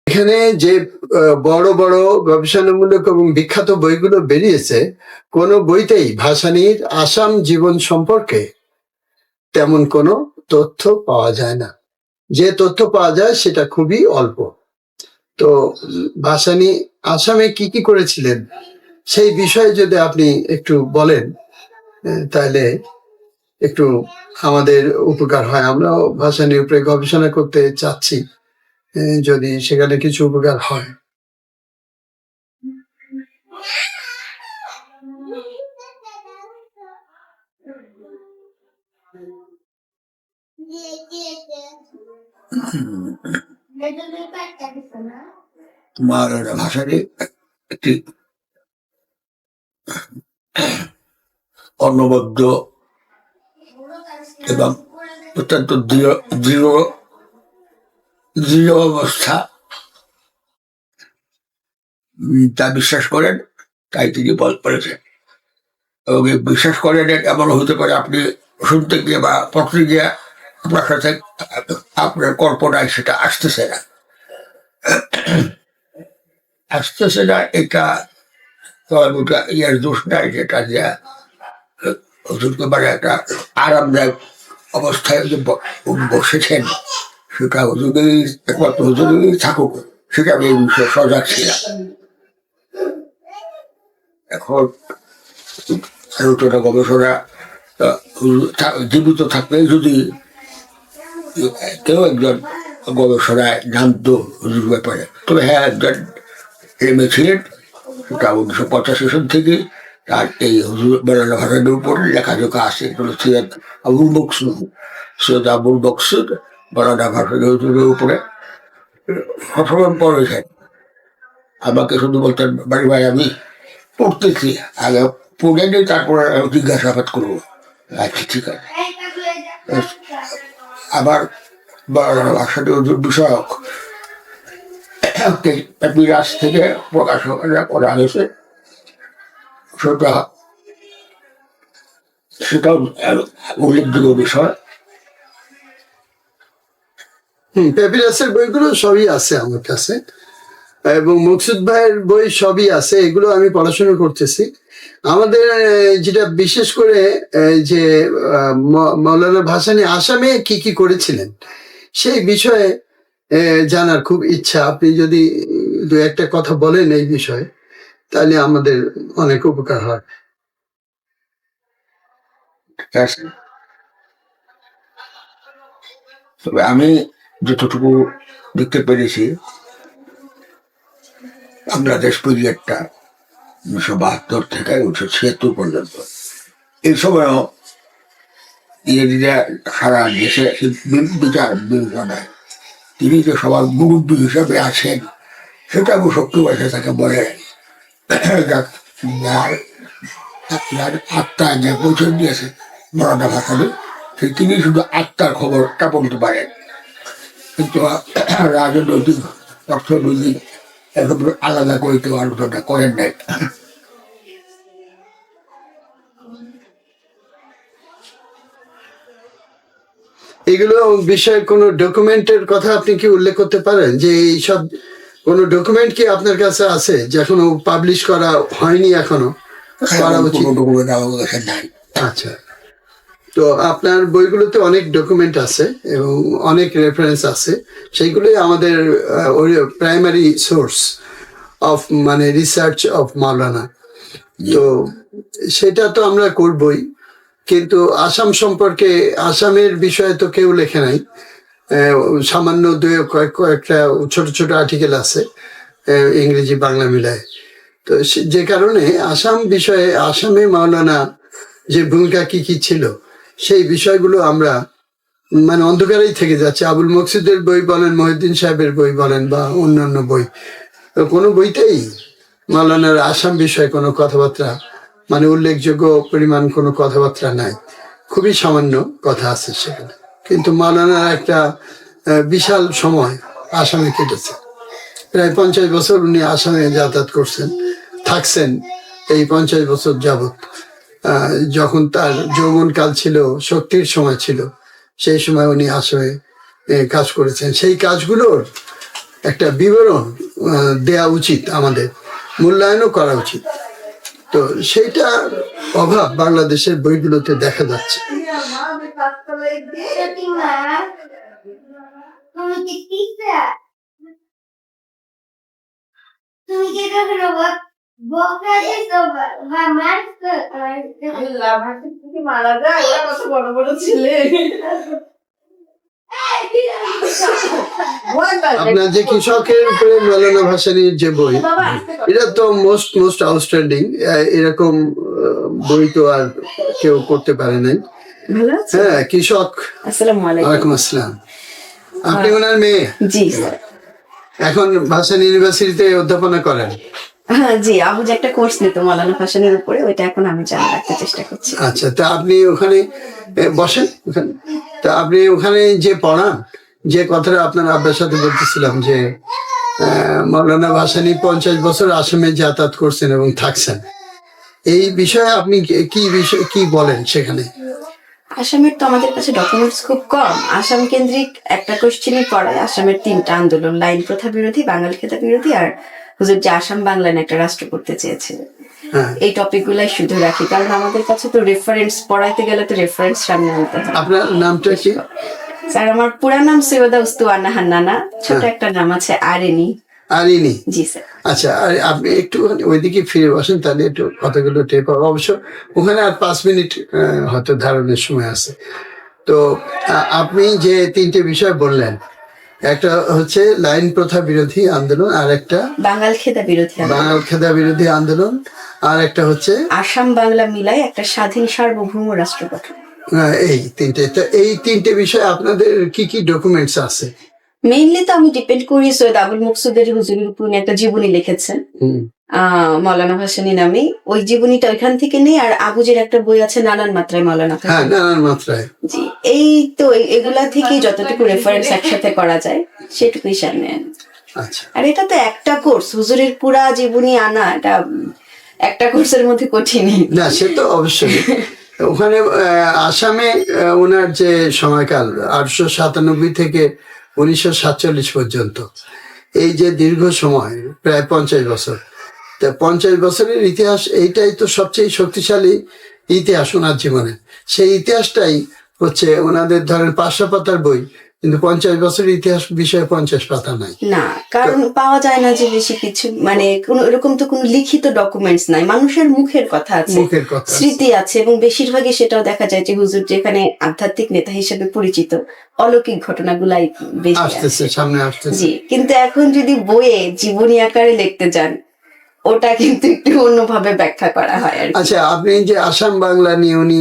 এখানে যে বড় বড় গবেষণামূলক এবং বিখ্যাত বইগুলো বেরিয়েছে, কোনো বইতেই ভাসানীর আসাম জীবন সম্পর্কে তেমন কোনো তথ্য পাওয়া যায় না। যে তথ্য পাওয়া যায় সেটা খুবই অল্প। তো ভাসানী আসামে কি কি করেছিলেন সেই বিষয়ে যদি আপনি একটু বলেন, তাহলে একটু আমাদের উপকার হয়। আমরাও ভাসানীর উপরে গবেষণা করতে চাচ্ছি, যদি সেখানে কিছু উপকার হয়। তোমার ভাষাটি একটি অনবদ্য এবং অত্যন্ত দৃঢ় অবস্থা তা বিশ্বাস করেন, তাই তিনি বলেছেন। এবং বিশ্বাস করেন এমন হতে পারে আপনি শুনতে গিয়ে বা পড়তে গিয়ে আপনার সাথে আপনার কল্পনায় সেটা আসতেছে না, এটা ইয়ার দোষ নাই, যেটা যে হুজুরকে মানে একটা আরামদায়ক অবস্থায় যে বসেছেন, সেটা হুজুরেই একমাত্র হুজুরেই থাকুক, সেটা আমি এই বিষয়ে সজাগ ছিলাম। এখন আলোচনা গবেষণা জীবিত থাকলে যদি কেউ একজন গবেষণায় জানতো হুজুর ব্যাপারে, তবে হ্যাঁ একজন এমএ ছিলেন, সেটা 1985 সাল থেকে তার এই হুজুর মৌলানা ভাসানীর উপর লেখাজোখা আছে। সৈয়দ আবুল মকসুদ মৌলানা ভাসানী হুজুরের উপরে সফলন পড়েছেন। আমাকে শুধু বলতেন, বাড়ি ভাই আমি পড়তেছি, আগে পড়ে নিই, তারপরে জিজ্ঞাসাবাদ করবো। আচ্ছা ঠিক আছে। আবার ভাসানী হুজুর বিষয়ক মিরাজ থেকে প্রকাশনা করা হয়েছে, সেটাও উল্লেখযোগ্য বিষয়। প্যাপিরাসের বইগুলো সবই আছে আমার কাছে, এবং মকসুদ ভাইয়ের বই সবই আছে, এগুলো আমি পড়াশোনা করতেছি। আমাদের যেটা বিশেষ করে যে মৌলানা ভাসানী আসামে কি কি করেছিলেন সেই বিষয়ে জানার খুব ইচ্ছা। আপনি যদি দু একটা কথা বলেন এই বিষয়ে, তাহলে আমাদের অনেক উপকার হয়। তবে আমি যতটুকু দেখতে পেরেছি, বাংলাদেশ পিরিয়ডটা 1972 থেকে 1976 পর্যন্ত, এই সময়ও ইংরেজিরা সারা দেশে বিচার বিবেচনায় তিনি যে সবার মুরব্বী হিসাবে আছেন, সেটা আমি সত্যি বয়সে তাকে বলে আপনার আত্মা যে পৌঁছে দিয়েছে মৌলানা ভাসানী, তিনি শুধু আত্মার খবরটা বলতে পারেন, কিন্তু রাজনৈতিক অর্থনৈতিক একেবারে আলাদা করে কেউ আলোচনা করেন নাই। এগুলো বিষয়ে কোনো ডকুমেন্টের কথা আপনি কি উল্লেখ করতে পারেন, যে এইসব কোনো ডকুমেন্ট কি আপনার কাছে আছে যে এখনো পাবলিশ করা হয়নি, এখনো করা উচিত? আচ্ছা, তো আপনার বইগুলোতে অনেক ডকুমেন্ট আছে এবং অনেক রেফারেন্স আছে, সেইগুলোই আমাদের প্রাইমারি সোর্স অফ মানে রিসার্চ অফ মাওলানা। তো সেটা তো আমরা করবই, কিন্তু আসাম সম্পর্কে আসামের বিষয়ে তো কেউ লেখে নাই। সামান্য কয়েকটা ছোট ছোট আর্টিকেল আছে ইংরেজি বাংলা মিলায়। তো যে কারণে আসাম বিষয়ে, আসামে মাওলানা যে ভূমিকা কি কি ছিল সেই বিষয়গুলো আমরা মানে অন্ধকারেই থেকে যাচ্ছে। আবুল মকসুদের বই বলেন, মহিউদ্দিন সাহেবের বই বলেন, বা অন্যান্য বই, কোনো বইতেই মাওলানার আসাম বিষয়ে কোনো কথাবার্তা মানে উল্লেখযোগ্য পরিমাণ কোনো কথাবার্তা নাই। খুবই সামান্য কথা আছে সেখানে, কিন্তু মাওলানার একটা বিশাল সময় আসামে কেটেছে। প্রায় 50 বছর উনি আসামে যাতায়াত করছেন, থাকছেন। এই 50 বছর যাবৎ যখন তার যৌবনকাল ছিল, শক্তির সময় ছিল, সেই সময় উনি আসামে কাজ করেছেন। সেই কাজগুলোর একটা বিবরণ দেয়া উচিত, আমাদের মূল্যায়নও করা উচিত। তো সেইটার অভাব বাংলাদেশের বইগুলোতে দেখা যাচ্ছে। মারা যায় ওরা কত বড় বড় ছেলে। আপনার যে কৃষকের উপরে মৌলানা ভাসানীর যে বই, এটা তো মোস্ট আউটস্ট্যান্ডিং। এরকম বই তো আর কেউ করতে পারে নাই। ভালো আছেন? হ্যাঁ, কৃষক। আসসালামু আলাইকুম। ওয়ালাইকুম আসসালাম। আপনি ওনার মেয়ে? জি স্যার। এখন ভাসানী ইউনিভার্সিটিতে অধ্যাপনা করেন? হ্যাঁ জি, আবু যে একটা কোর্স নিত মৌলানা ভাসানীর উপরে, ওইটা এখন আমি চালু রাখতে চেষ্টা করছি। আচ্ছা, তা আপনি ওখানে বসেন ওখানে, তা আপনি ওখানে যে পড়ান, যে কথাটা আপনার আব্বার সাথে বলতেছিলাম যে মৌলানা ভাসানী 50 বছর আসামে যাতায়াত করছেন এবং থাকছেন, এই বিষয়ে আপনি কি বলেন সেখানে? আসামের তো আমাদের কাছে ডকুমেন্টস খুব কম। আসাম কেন্দ্রিক একটা কোশ্চেনই পড়ায় আসামের 3টা আন্দোলন, লাইন প্রথা বিরোধী, বাঙালি খেতা বিরোধী, আর হুজুর যে আসাম বাংলা নিয়ে একটা রাষ্ট্র করতে চেয়েছিলেন। হ্যাঁ, এই টপিক গুলাই শুধু রাখি, কারণ আমাদের কাছে তো রেফারেন্স পড়াইতে গেলে তো রেফারেন্স সামনে আনতে হয়। আপনার নামটা কি? স্যার আমার পুরা নাম সৈয়দা উস্তুয়ানা হান্নানা, ছোট একটা নাম আছে আরেনি। আরিনি। জি স্যার। আচ্ছা, আর আপনি একটু ওইদিকে ফিরে বসেন, তাহলে একটু কথাগুলো টেপ হবে। অবশ্য ওখানে আর 5 মিনিট হয়তো ধারণের সময় আছে। তো আপনি যে 3টে বিষয় বললেন, একটা হচ্ছে লাইন প্রথা বিরোধী আন্দোলন, আর একটা বাঙাল খেতা বিরোধী আন্দোলন, বাঙাল খেদা বিরোধী আন্দোলন, আর একটা হচ্ছে আসাম বাংলা মিলাই একটা স্বাধীন সার্বভৌম রাষ্ট্র গঠন। এই 3টে। তো এই 3টে বিষয়ে আপনাদের কি কি ডকুমেন্টস আছে? মেইনলি তো আমি ডিপেন্ড করি সৈয়দ আবুল মকসুদের হুজুরের উপর উনি একটা জীবনী লিখেছেন হুম, মৌলানা ভাসানী নামে। ওই জীবনীটা ওইখান থেকে নেই। আর আবুজের একটা বই আছে নানান মাত্রায় মৌলানা হ্যাঁ, ভাসানী। নানান মাত্রায়। জি, এই তো এগুলা থেকেই যতটুকু রেফারেন্স একসাথে করা যায় সেটুকুই সামনে আনে। আচ্ছা, আর এটা তো একটা কোর্স, হুজুরের পুরা জীবনী আনা এটা একটা কোর্সের মধ্যে কঠিনই। না সে তো অবশ্যই। ওখানে আসামে ওনার যে সময়কাল 1897 থেকে 1947 পর্যন্ত, এই যে দীর্ঘ সময়, প্রায় 50 বছর, তা 50 বছরের ইতিহাস, এইটাই তো সবচেয়ে শক্তিশালী ইতিহাস ওনার জীবনে। সেই ইতিহাসটাই হচ্ছে ওনাদের, ধরেন 500 পাতার বই, কিন্তু 50 বছরের ইতিহাস বিষয়ে 50 পাতা নাই। না, কারণ পাওয়া যায় না যে বেশি কিছু, মানে কোনো এরকম তো কোনো লিখিত ডকুমেন্টস নাই। মানুষের মুখের কথা আছে, মুখের কথা আছে। স্মৃতি আছে, এবং বেশিরভাগই সেটাও দেখা যায় যে হুজুর যেখানে আধ্যাত্মিক নেতা হিসেবে পরিচিত, অলৌকিক ঘটনাগুলাই বেশি আসতেছে, আছে। সামনে আসতেছে। জি, কিন্তু এখন যদি বইয়ে জীবনী আকারে লিখতে যান, ওটা কিন্তু একটু অন্যভাবে ব্যাখ্যা করা হয় আর কি। আচ্ছা, আপনি যে আসাম বাংলা নিয়ে উনি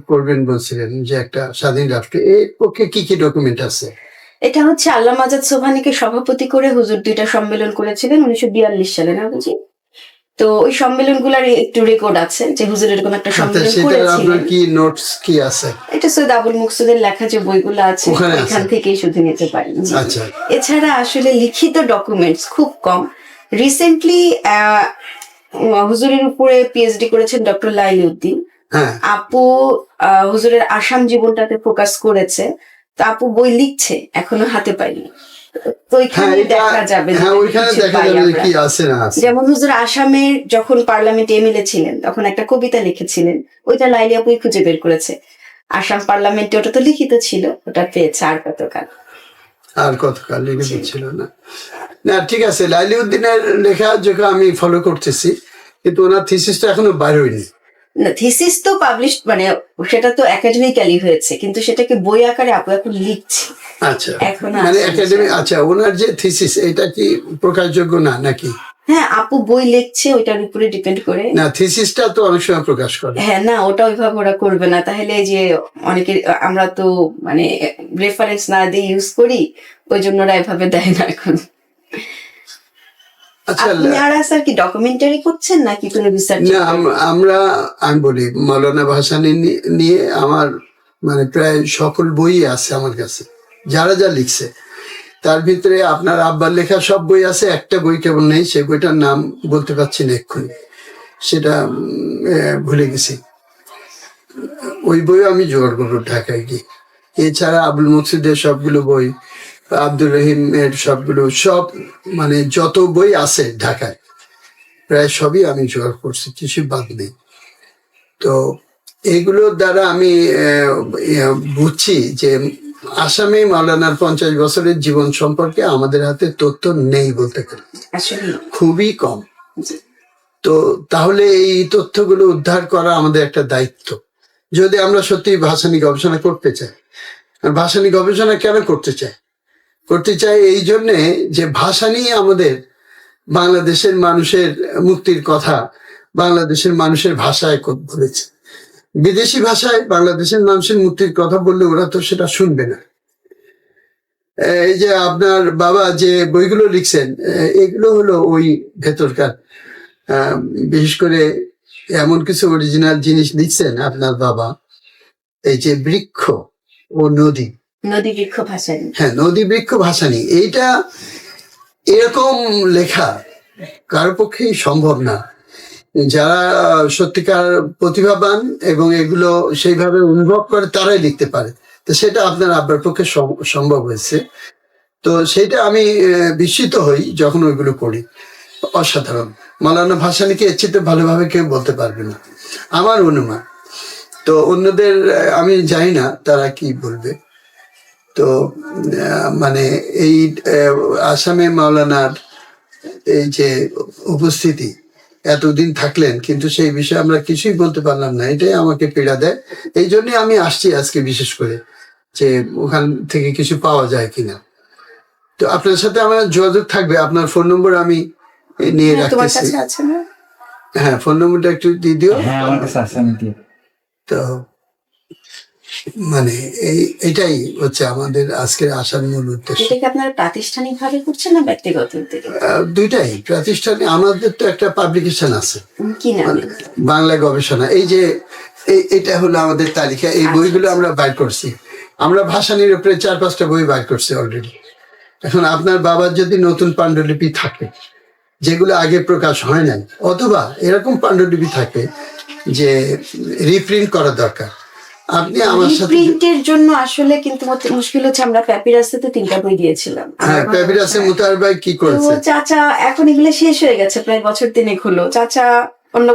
করবেন বলছিলেন, যে একটা স্বাধীন রাষ্ট্র, এর পক্ষে কি কি ডকুমেন্ট আছে? এটা হচ্ছে আল্লামা আজাদ সোবহানীকে সভাপতি করে হুজুর 2টা সম্মেলন করেছিলেন 1942 সালে, না বুঝি? তো ওই সম্মেলন গুলার একটু রেকর্ড আছে যে হুজুর এরকম একটা সম্মেলন সেটা আপনার করেছিলেন। কি নোটস কি আছে? এটা সৈয়দ আবুল মকসুদের লেখা যে বইগুলো আছে ওখানে আছে। এখান থেকেই শুধু নিতে পারেন। জি। আচ্ছা, এছাড়া আসলে লিখিত ডকুমেন্টস খুব কম। রিসেন্টলি হুজুরের উপরে পিএইচডি করেছেন ডক্টর লাইলি উদ্দিন। হ্যাঁ, আপু হুজুরের আসাম জীবনটাতে ফোকাস করেছে। তো আপু বই লিখছে, এখনো হাতে পাইনি। তো হ্যাঁ, ওইখানে দেখা যাবে যে হ্যাঁ, ওইখানে কিছু দেখা পাই যাবে যে আমরা। কি আছে না আছে। যেমন হুজুর আসামের যখন পার্লামেন্টে এমএলএ ছিলেন তখন একটা কবিতা লিখেছিলেন, ওইটা লাইলি আপুই খুঁজে বের করেছে। আসাম পার্লামেন্টে ওটা তো লিখিত ছিল, ওটা পেয়েছে আর কতকাল। আর কতকাল লিখে দিচ্ছিল না। না ঠিক আছে, লাইলি উদ্দিনের লেখা যেটা আমি ফলো করতেছি, কিন্তু ওনার থিসিসটা এখনো বাইর হয়নি। না, থিসিস তো পাবলিশ, মানে সেটা তো একাডেমিক্যালি হয়েছে, কিন্তু সেটাকে বই আকারে আপু এখন লিখছে। আচ্ছা, এখনো মানে আসেনি একাডেমি। সেটা। আচ্ছা, ওনার যে থিসিস, এটা কি প্রকাশযোগ্য না নাকি? হ্যাঁ, আপু বই লিখছে, ওইটার উপরে ডিপেন্ড করে। না, থিসিসটা তো অনেক সময় প্রকাশ করে। হ্যাঁ, না ওটা ওইভাবে ওরা করবে না। তাহলে এই যে অনেকে, আমরা তো মানে রেফারেন্স না দিয়ে ইউজ করি, ওই জন্য ওরা এভাবে দেয় না এখন। আচ্ছা, আপনারা স্যার কি ডকুমেন্টারি করছেন নাকি কোনো রিসার্চ? না আমি বলি, মৌলানা ভাসানী নিয়ে আমার মানে প্রায় সকল বই আছে আমার কাছে, যারা যা লিখছে। তার ভিতরে আপনার আব্বার লেখা সব বই আছে, একটা বই কেবল নেই, সেই বইটার নাম বলতে পারছি না এক্ষুনি, সেটা ভুলে গেছি। ওই বইও আমি জোগাড় করবো ঢাকায় গিয়ে। এছাড়া আবুল মকসুদের সবগুলো বই, আব্দুর রহিমের সবগুলো সব মানে যত বই আছে ঢাকায় প্রায় সবই আমি জোগাড় করছি, কিছু বাদ নেই। তো এইগুলোর দ্বারা আমি বুঝছি যে আসামে মাওলানার 50 বছরের জীবন সম্পর্কে আমাদের হাতে তথ্য নেই বলতে গেলে, আসলে খুবই কম। তো তাহলে এই তথ্যগুলো উদ্ধার করা আমাদের একটা দায়িত্ব, যদি আমরা সত্যি ভাষানী গবেষণা করতে চাই। আর ভাষানী গবেষণা কেন করতে চাই এই জন্যে যে ভাষা নিয়ে আমাদের বাংলাদেশের মানুষের মুক্তির কথা বাংলাদেশের মানুষের ভাষায় বলেছে। বিদেশি ভাষায় বাংলাদেশের মানুষের মুক্তির কথা বললে ওরা তো সেটা শুনবে না। এই যে আপনার বাবা যে বইগুলো লিখছেন, এগুলো হলো ওই ভেতরকার বিশেষ করে এমন কিছু অরিজিনাল জিনিস লিখছেন আপনার বাবা, এই যে বৃক্ষ ও নদী, নদী বৃক্ষ ভাষা নিয়ে। হ্যাঁ, নদী বৃক্ষ ভাষা নিয়ে এইটা এরকম লেখা কারো পক্ষেই সম্ভব না। যারা সত্যিকার প্রতিভাবান এবং এগুলো সেইভাবে অনুভব করে তারাই লিখতে পারে। তো সেটা আপনার আব্বার পক্ষে সম্ভব হয়েছে। তো সেটা আমি বিস্মিত হই যখন ওইগুলো পড়ি। অসাধারণ। মাওলানা ভাসানীকে এর চেয়ে ভালোভাবে কেউ বলতে পারবে না আমার অনুমান। তো অন্যদের আমি জানি না তারা কি বলবে। তো মানে এই আসামে মাওলানার এই যে উপস্থিতি, এতদিন থাকলেন কিন্তু সেই বিষয়ে আমরা কিছুই বলতে পারলাম না, এটাই আমাকে পীড়া দেয়। এই জন্য আমি আসছি আজকে বিশেষ করে, যে ওখান থেকে কিছু পাওয়া যায় কিনা। তো আপনার সাথে আমার যোগাযোগ থাকবে, আপনার ফোন নম্বর আমি নিয়ে তোমার রাখতেছি। কাছে আছে না? হ্যাঁ, ফোন নম্বরটা একটু দিয়ে দিও। হ্যাঁ, আমার কাছে আছে, আমি দিই। তো মানে এটাই হচ্ছে আমাদের আজকের আসার মূল উদ্দেশ্য। এটা কি আপনারা প্রাতিষ্ঠানিক ভাবে করছেন না ব্যক্তিগত উদ্যোগে? দুইটাই প্রতিষ্ঠানে। আমাদের তো একটা পাবলিকেশন আছে কি নামে? বাংলা গবেষণা। এই যে এটা হলো আমাদের তালিকা, এই বইগুলো আমরা বাইর করছি। আমরা ভাষানীর উপরে 4-5টা বই বাইর করছি অলরেডি। এখন আপনার বাবার যদি নতুন পাণ্ডুলিপি থাকে যেগুলো আগে প্রকাশ হয় নাই, অথবা এরকম পাণ্ডুলিপি থাকে যে রিপ্রিন্ট করা দরকার, আপনি আমার সাথে। প্রিন্টের জন্য আসলে কিন্তু মুশকিল হচ্ছে, আমরা প্যাপিরাসে তো 3টা বই দিয়েছিলাম। হ্যাঁ, প্যাপিরাসে মুতাহার ভাই কি তো করেছে? চাচা এখন এগুলো শেষ হয়ে গেছে, প্রায় বছর 3 হলো। চাচা অন্য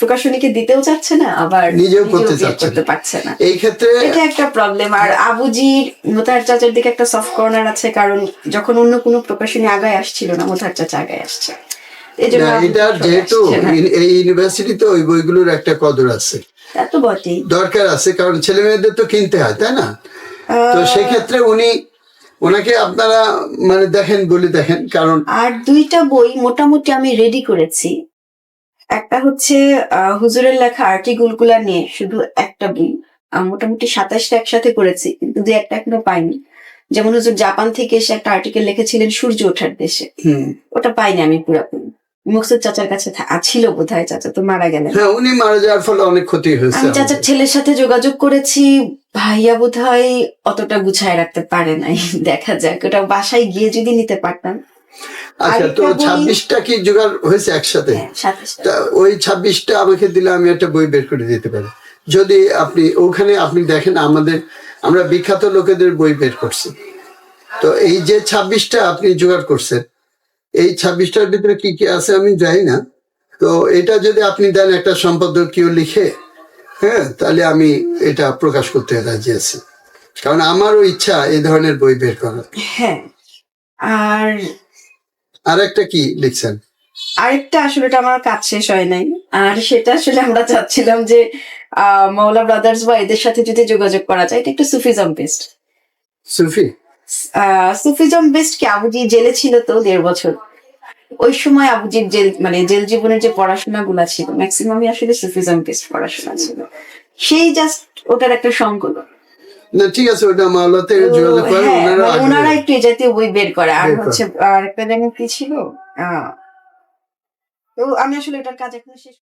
প্রকাশনীকে দিতেও চাচ্ছে না, আবার নিজেও করতে বের চাচ্ছে করতে পারছে না। এই ক্ষেত্রে এটা একটা প্রবলেম। আর আবুজির মোতাহার চাচার দিকে একটা সফট কর্নার আছে, কারণ যখন অন্য কোনো প্রকাশনী আগায় আসছিল না, মোতাহার চাচা আগায় আসছে। এই জন্য এটা যেহেতু এই ইউনিভার্সিটিতে ওই বইগুলোর একটা কদর আছে, তা তো বটেই, দরকার আছে, কারণ ছেলে মেয়েদের তো কিনতে হয়, তাই না? তো সেক্ষেত্রে ওনাকে আপনারা মানে বলে দেখেন, কারণ আর 2টা বই মোটামুটি আমি রেডি করেছি। একটা হচ্ছে হুজুরের লেখা আর্টিকেল গুলা নিয়ে শুধু একটা বই, মোটামুটি 27টা একসাথে করেছি, কিন্তু 2-1টা এখনো পাইনি। যেমন হুজুর জাপান থেকে এসে একটা আর্টিকেল লিখেছিলেন সূর্য ওঠার দেশে, ওটা পাইনি আমি পুরাপুরি। মুকসুদ চাচার কাছে ছিল বোধহয়, চাচা তো মারা গেলেন। হ্যাঁ, উনি মারা যাওয়ার ফলে অনেক ক্ষতি হয়েছে। আমি চাচার ছেলের সাথে যোগাযোগ করেছি, ভাইয়া বোধহয় অতটা গুছায় রাখতে পারে নাই। দেখা যাক, ওটা বাসায় গিয়ে যদি নিতে পারতাম। আচ্ছা, তো আরেকটা বই- 26টা কি জোগাড় হয়েছে একসাথে? হ্যাঁ, 27টা। তা ওই 26টা আমাকে দিলে আমি একটা বই বের করে দিতে পারি। যদি আপনি ওখানে আপনি দেখেন আমরা বিখ্যাত লোকেদের বই বের করছি। তো এই যে 26টা আপনি জোগাড় করছেন, এই 26টার ভিতরে কি কি আছে আমি জানি না। তো এটা যদি আপনি দেন একটা সম্পাদকীয় লিখে, হ্যাঁ, তাহলে আমি এটা প্রকাশ করতে রাজি আছি, কারণ আমারও ইচ্ছা এই ধরনের বই বের করার। হ্যাঁ, আর একটা কি লিখছেন? আরেকটা আসলে এটা আমার কাজ শেষ হয় নাই, আর সেটা আসলে আমরা চাচ্ছিলাম যে মাওলা ব্রাদার্স বা এদের সাথে যদি যোগাযোগ করা যায়। এটা একটু সুফিজম বেস্ট। সুফি? সুফিজম বেস্ট কি, আবুজি জেলে ছিল তো 1.5 বছর। ওই সময় আবুজির জেল জীবনের যে পড়াশোনা গুলা ছিল ম্যাক্সিমামই আসলে সুফিজম বেস্ট পড়াশোনা ছিল। সেই জাস্ট ওটার একটা সংকলন। না, ঠিক আছে, ওটা মাওলাতে তো যোগাযোগ করেন, হ্যাঁ, ওনারা মানে ওনারা একটু এই জাতীয় বই বের করে। আর বের করে। হচ্ছে আর একটা জানি কি ছিল, তো আমি আসলে এটার কাজ এখনো শেষ